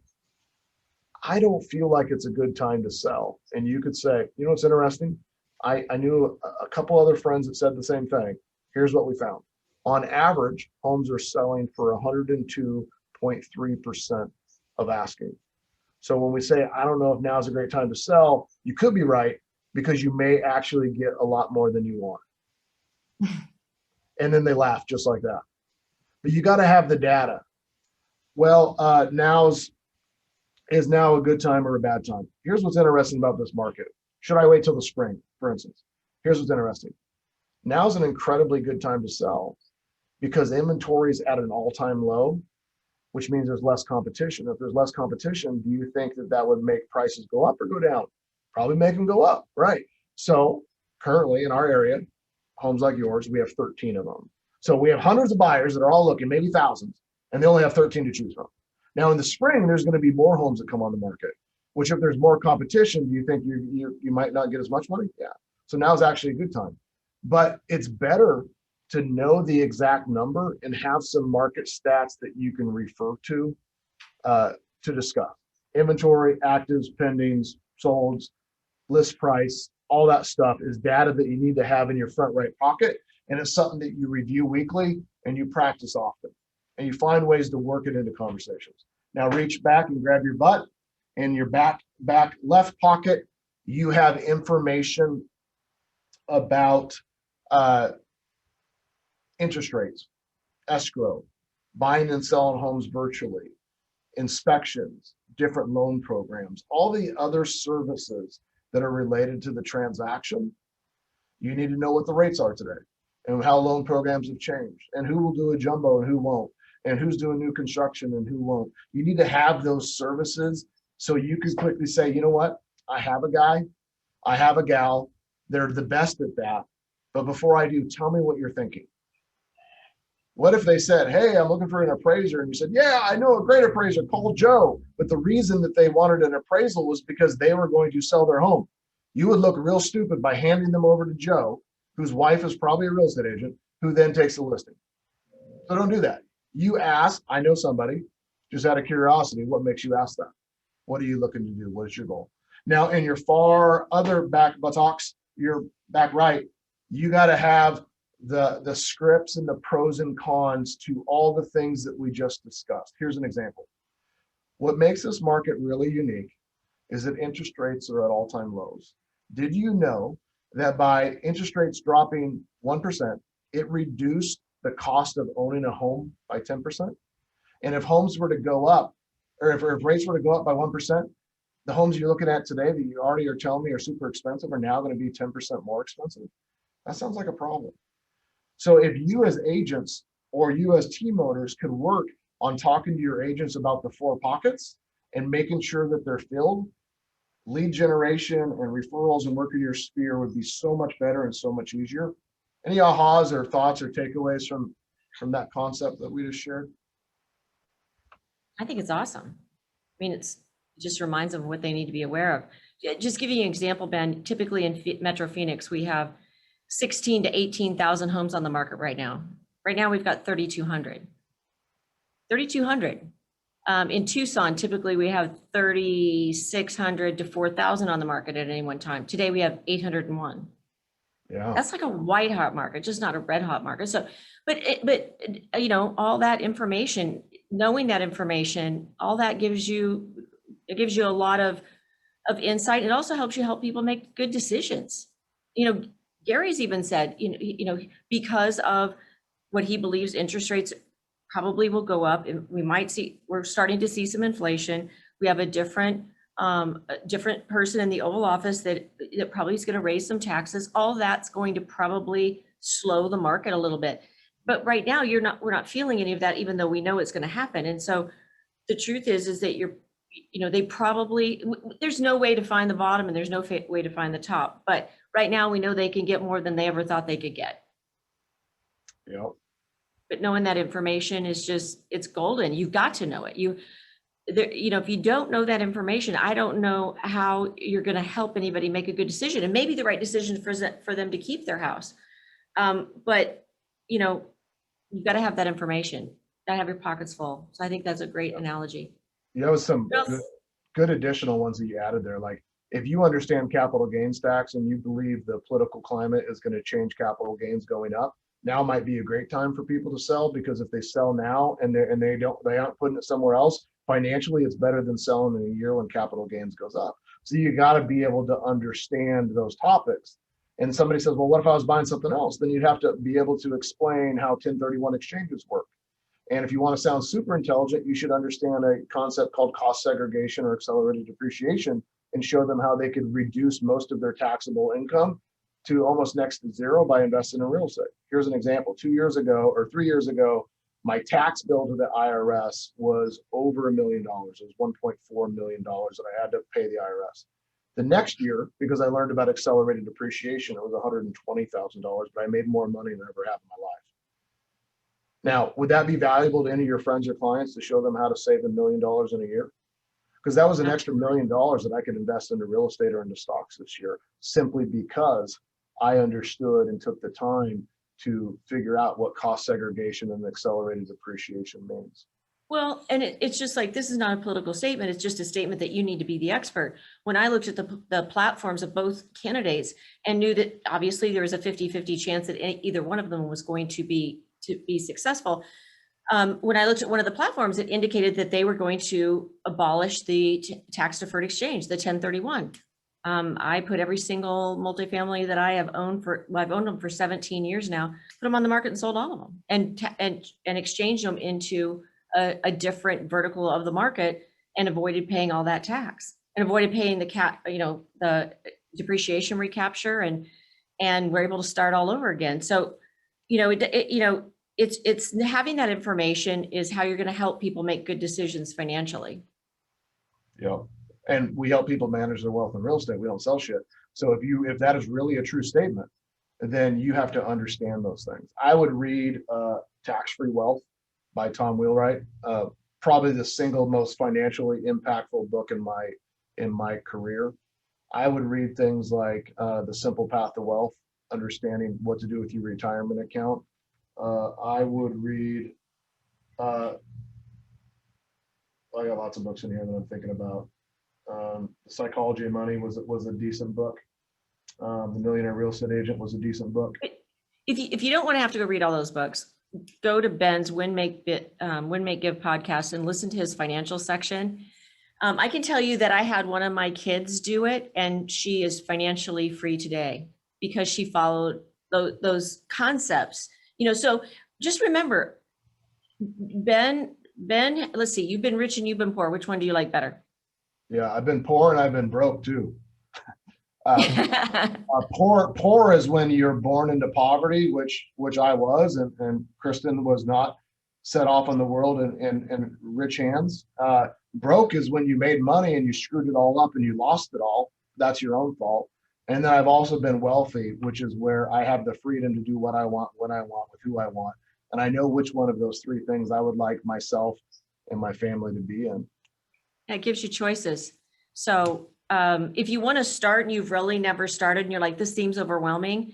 Speaker 3: I don't feel like it's a good time to sell. And you could say, you know what's interesting? I knew a couple other friends that said the same thing. Here's what we found. On average, homes are selling for 102.3% of asking. So when we say, I don't know if now is a great time to sell, you could be right, because you may actually get a lot more than you want. And then they laugh just like that. But you got to have the data. Well, is now a good time or a bad time? Here's what's interesting about this market. Should I wait till the spring, for instance? Here's what's interesting. Now's an incredibly good time to sell because inventory is at an all-time low, which means there's less competition. If there's less competition, do you think that that would make prices go up or go down? Probably make them go up, right? So currently in our area, homes like yours, we have 13 of them. So we have hundreds of buyers that are all looking, maybe thousands, and they only have 13 to choose from. Now in the spring, there's going to be more homes that come on the market, which if there's more competition, do you think you might not get as much money? Yeah. So now's actually a good time. But it's better to know the exact number and have some market stats that you can refer to discuss. Inventory, actives, pendings, solds, list price, all that stuff is data that you need to have in your front right pocket. And it's something that you review weekly and you practice often. And you find ways to work it into conversations. Now reach back and grab your butt. In your back left pocket, you have information about interest rates, escrow, buying and selling homes virtually, inspections, different loan programs, all the other services that are related to the transaction. You need to know what the rates are today and how loan programs have changed and who will do a jumbo and who won't, and who's doing new construction and who won't. You need to have those services so you can quickly say, you know what? I have a guy, I have a gal, they're the best at that. But before I do, tell me what you're thinking. What if they said, hey, I'm looking for an appraiser? And you said, yeah, I know a great appraiser, call Joe. But the reason that they wanted an appraisal was because they were going to sell their home. You would look real stupid by handing them over to Joe, whose wife is probably a real estate agent, who then takes the listing. So don't do that. You ask, I know somebody, just out of curiosity, what makes you ask that? What are you looking to do? What is your goal? Now, in your far other back buttocks, your back right, you got to have the scripts and the pros and cons to all the things that we just discussed. Here's an example. What makes this market really unique is that interest rates are at all-time lows. Did you know that by interest rates dropping 1%, it reduced the cost of owning a home by 10%? And if homes were to go up, or if rates were to go up by 1%, the homes you're looking at today that you already are telling me are super expensive are now going to be 10% more expensive. That sounds like a problem. So if you as agents or you as team owners could work on talking to your agents about the four pockets and making sure that they're filled, lead generation and referrals and work in your sphere would be so much better and so much easier. Any ahas or thoughts or takeaways from that concept that we just shared?
Speaker 1: I think it's awesome. I mean, it just reminds them of what they need to be aware of. Just give you an example, Ben, typically in Metro Phoenix, we have 16 to 18,000 homes on the market right now. Right now, we've got 3,200. 3,200. In Tucson, typically we have 3,600 to 4,000 on the market at any one time. Today, we have 801.
Speaker 3: Yeah.
Speaker 1: That's like a white hot market, just not a red hot market. So, but you know, all that information, knowing that information, all that gives you a lot of insight. It also helps you help people make good decisions. You know, Gary's even said, because of what he believes interest rates probably will go up, and we're starting to see some inflation. We have a different person in the Oval Office that probably is going to raise some taxes. All that's going to probably slow the market a little bit. But right now, we're not feeling any of that, even though we know it's going to happen. And so the truth is that there's no way to find the bottom and there's no way to find the top. But right now we know they can get more than they ever thought they could get.
Speaker 3: Yep.
Speaker 1: But knowing that information is it's golden. You've got to know it. If you don't know that information, I don't know how you're going to help anybody make a good decision, and maybe the right decision for them to keep their house. But you've got to have that information. Got to have your pockets full. So I think that's a great analogy.
Speaker 3: That was some good additional ones that you added there. Like, if you understand capital gains tax and you believe the political climate is going to change capital gains going up, now might be a great time for people to sell, because if they sell now and they aren't putting it somewhere else, financially it's better than selling in a year when capital gains goes up. So you got to be able to understand those topics. And somebody says, well, what if I was buying something else? Then you'd have to be able to explain how 1031 exchanges work. And if you want to sound super intelligent, you should understand a concept called cost segregation or accelerated depreciation, and show them how they could reduce most of their taxable income to almost next to zero by investing in real estate. Here's an example. 3 years ago, my tax bill to the IRS was over $1 million. It was $1.4 million that I had to pay the IRS. The next year, because I learned about accelerated depreciation, it was $120,000, but I made more money than I ever have in my life. Now, would that be valuable to any of your friends or clients to show them how to save $1 million in a year? Because that was an extra $1 million that I could invest into real estate or into stocks this year, simply because I understood and took the time to figure out what cost segregation and accelerated depreciation means.
Speaker 1: Well, and it's just like, this is not a political statement. It's just a statement that you need to be the expert. When I looked at the platforms of both candidates and knew that obviously there was a 50-50 chance that either one of them was going to be successful. When I looked at one of the platforms, it indicated that they were going to abolish the tax deferred exchange, the 1031. I put every single multifamily that I have owned I've owned them for 17 years now, put them on the market and sold all of them, and exchanged them into a different vertical of the market, and avoided paying all that tax, and avoided paying the depreciation recapture, and we're able to start all over again. So, it's having that information is how you're going to help people make good decisions financially.
Speaker 3: Yeah. And we help people manage their wealth in real estate. We don't sell shit. So if that is really a true statement, then you have to understand those things. I would read Tax-Free Wealth by Tom Wheelwright, probably the single most financially impactful book in my career. I would read things like The Simple Path to Wealth, understanding what to do with your retirement account. I would read, I got lots of books in here that I'm thinking about. The Psychology of Money was a decent book. The Millionaire Real Estate Agent was a decent book.
Speaker 1: if you don't want to have to go read all those books, go to Ben's Win, Make, Give podcast and listen to his financial section. I can tell you that I had one of my kids do it, and she is financially free today because she followed those concepts. So just remember, Ben, let's see, you've been rich and you've been poor. Which one do you like better?
Speaker 3: Yeah, I've been poor and I've been broke too. Poor is when you're born into poverty, which I was, and Kristan was not set off on the world in rich hands. Broke is when you made money and you screwed it all up and you lost it all. That's your own fault. And then I've also been wealthy, which is where I have the freedom to do what I want, when I want, with who I want. And I know which one of those three things I would like myself and my family to be in.
Speaker 1: It gives you choices. So if you want to start and you've really never started and you're like, this seems overwhelming,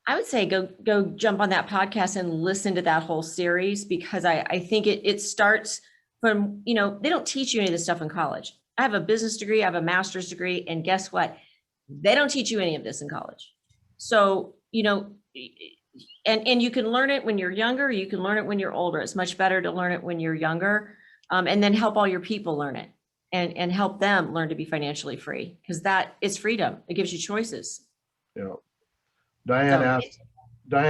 Speaker 1: I would say go jump on that podcast and listen to that whole series, because I think it starts from, they don't teach you any of this stuff in college. I have a business degree, I have a master's degree, and guess what? They don't teach you any of this in college. So, and you can learn it when you're younger, you can learn it when you're older. It's much better to learn it when you're younger, and then help all your people learn it and help them learn to be financially free, because that is freedom. It gives you choices.
Speaker 3: Yeah. Diane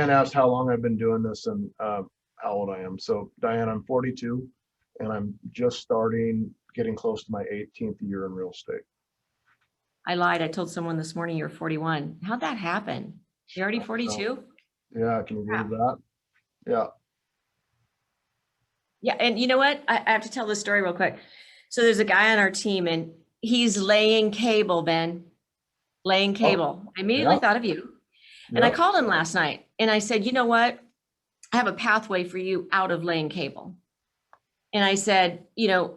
Speaker 3: asked how long I've been doing this and how old I am. So Diane, I'm 42 and I'm just getting close to my 18th year in real estate.
Speaker 1: I lied. I told someone this morning you're 41. How'd that happen? You're already 42?
Speaker 3: Yeah, can you believe that? Yeah.
Speaker 1: Yeah, and you know what? I have to tell this story real quick. So there's a guy on our team and he's laying cable, Ben. Laying cable. I immediately thought of you. And I called him last night and I said, you know what? I have a pathway for you out of laying cable. And I said,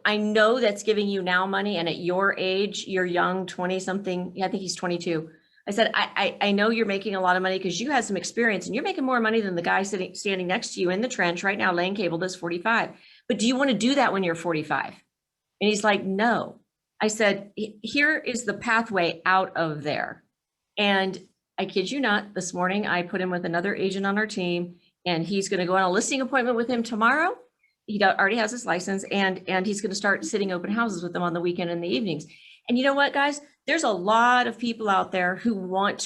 Speaker 1: I know that's giving you now money. And at your age, you're young, 20 something. Yeah, I think he's 22. I said, I know you're making a lot of money because you had some experience and you're making more money than the guy standing next to you in the trench right now, laying cable, that's 45. But do you want to do that when you're 45? And he's like, no. I said, here is the pathway out of there. And I kid you not, this morning, I put him with another agent on our team and he's going to go on a listing appointment with him tomorrow. He already has his license and he's going to start sitting open houses with them on the weekend and the evenings. And you know what, guys? There's a lot of people out there who want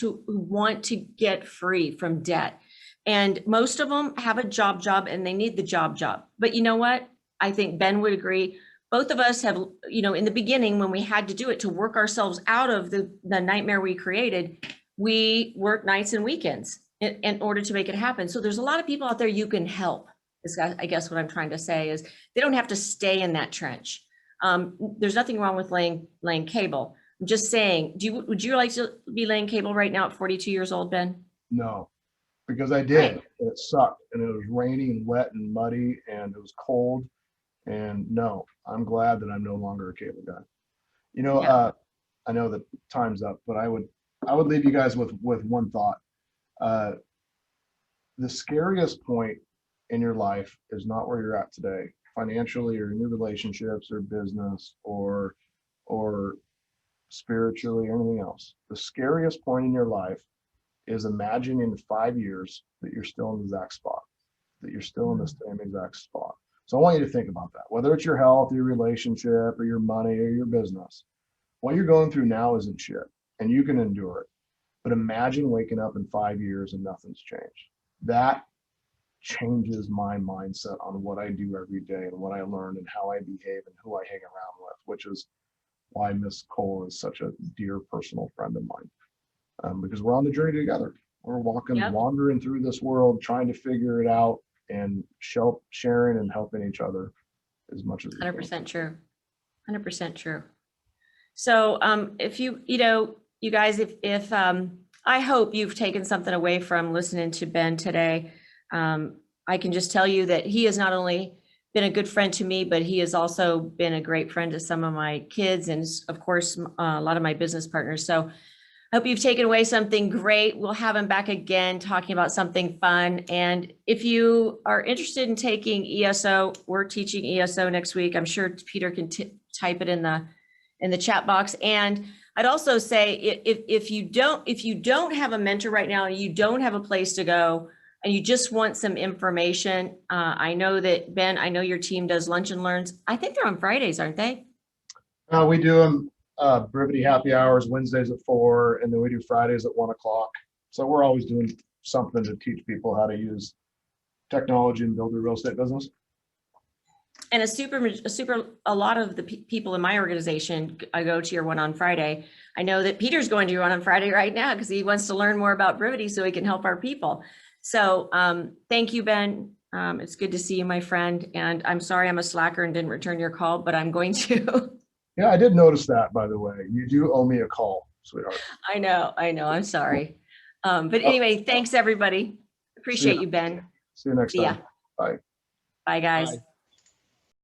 Speaker 1: to get free from debt. And most of them have a job and they need the job. But you know what? I think Ben would agree. Both of us have, in the beginning, when we had to do it to work ourselves out of the nightmare we created, we worked nights and weekends in order to make it happen. So there's a lot of people out there you can help. I guess what I'm trying to say is they don't have to stay in that trench. There's nothing wrong with laying cable. I'm just saying, would you like to be laying cable right now at 42 years old, Ben?
Speaker 3: No, because I did. Right. It sucked and it was rainy and wet and muddy and it was cold. And no, I'm glad that I'm no longer a cable guy. I know that time's up, but I would leave you guys with one thought. The scariest point in your life is not where you're at today, financially or in your relationships or business or spiritually or anything else. The scariest point in your life is imagining in 5 years that you're still in the exact spot, that you're still in the same exact spot. So I want you to think about that, whether it's your health, your relationship, or your money, or your business. What you're going through now isn't shit, and you can endure it. But imagine waking up in 5 years and nothing's changed. That changes my mindset on what I do every day and what I learn and how I behave and who I hang around with, which is why Miss Cole is such a dear personal friend of mine. Because we're on the journey together. We're wandering through this world, trying to figure it out and sharing and helping each other as much as we
Speaker 1: 100% true. 100% true. So if you guys, if I hope you've taken something away from listening to Ben today. I can just tell you that he has not only been a good friend to me, but he has also been a great friend to some of my kids and of course, a lot of my business partners. So I hope you've taken away something great. We'll have him back again talking about something fun. And if you are interested in taking ESO, we're teaching ESO next week. I'm sure Peter can type it in the chat box. And I'd also say if you don't have a mentor right now and you don't have a place to go and you just want some information, I know that Ben, I know your team does lunch and learns. I think they're on Fridays, aren't they?
Speaker 3: We do them Brevity happy hours Wednesdays at 4, and then we do Fridays at 1 o'clock. So we're always doing something to teach people how to use technology and build their real estate business.
Speaker 1: And a lot of the people in my organization, I go to your one on Friday. I know that Peter's going to your one on Friday right now because he wants to learn more about Brevity so he can help our people. So thank you, Ben. It's good to see you, my friend. And I'm sorry I'm a slacker and didn't return your call, but I'm going to.
Speaker 3: Yeah, I did notice that, by the way. You do owe me a call, sweetheart.
Speaker 1: I know. I'm sorry. But anyway, thanks everybody. Appreciate you, Ben.
Speaker 3: See you next
Speaker 1: See ya.
Speaker 3: time. Bye.
Speaker 1: Bye, guys.
Speaker 2: Bye.